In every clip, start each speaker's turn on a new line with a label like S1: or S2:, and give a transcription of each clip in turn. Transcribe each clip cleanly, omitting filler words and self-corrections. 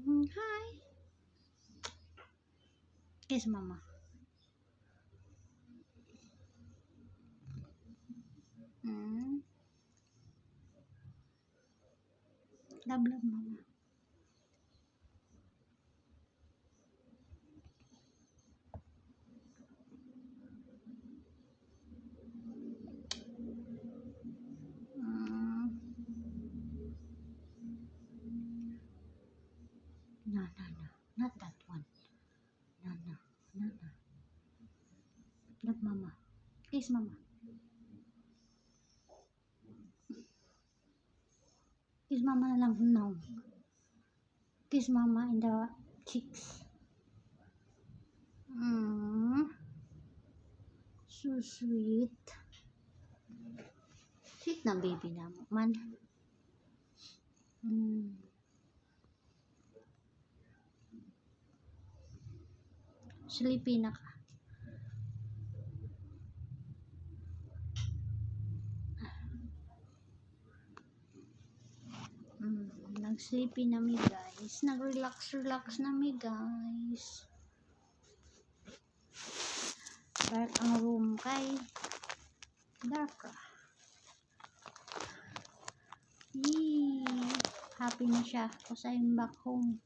S1: Hi. Kiss mama. Mm. Love, love mama. Mm. No, no, no. Not that one. No, no. No, no. Love mama. Kiss mama. Kiss mama na lang. No. Kiss mama in the cheeks. Mm. So sweet. Sweet na baby na mo man. Mm. Sleepy na ka. Nag-sleepy na mi guys. Nag-relax na mi guys. Dark ang room kay. Dark ka. Yee. Happy na siya kasi I'm back home.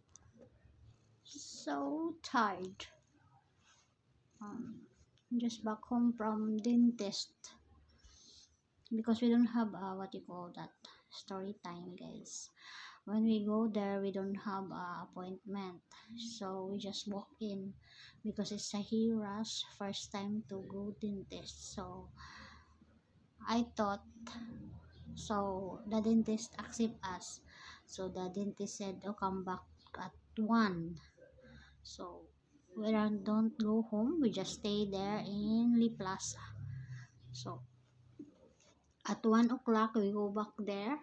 S1: So tired. Just back home from dentist because we don't have what you call that, story time guys. When we go there we don't have appointment, so we just walk in because it's Sahira's first time to go dentist. So I thought, so the dentist accept us, so the dentist said, oh, come back at 1. So we don't go home, we just stay there in Lee Plaza. So at 1 o'clock we go back there.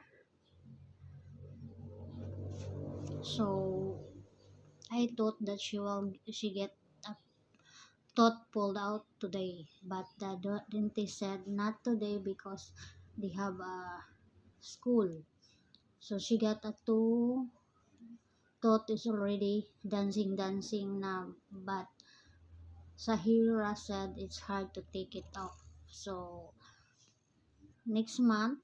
S1: So I thought that she get a tooth pulled out today, but the dentist said not today because they have a school. So she got a 2 tooth is already dancing now, but Sahira said it's hard to take it off. So next month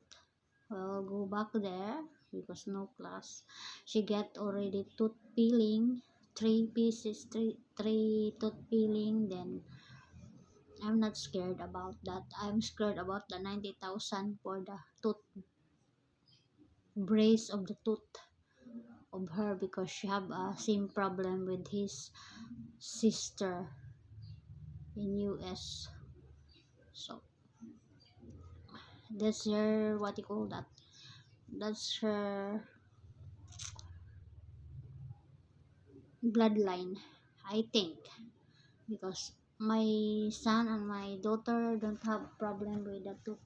S1: we'll go back there because no class. She get already tooth peeling, 3 pieces, three tooth peeling. Then I'm not scared about that. I'm scared about the 90,000 for the tooth brace of the tooth of her because she have a same problem with his sister in US. So that's her, what you call that, that's her bloodline, I think, because my son and my daughter don't have problem with the tooth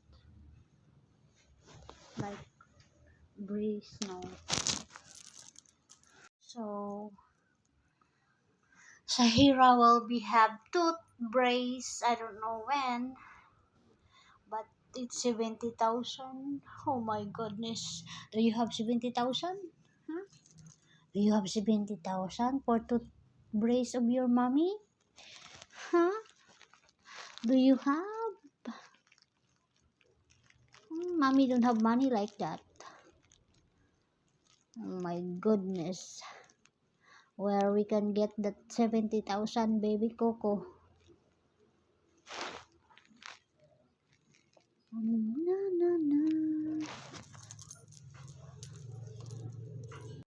S1: like brace, no. So Sahira will be have tooth brace, I don't know when, but it's 70,000. Oh my goodness. Do you have 70,000? Huh? Do you have 70,000 for tooth brace of your mommy? Huh? Do you have? Mommy don't have money like that. Oh my goodness. Where we can get that 70,000, baby Coco?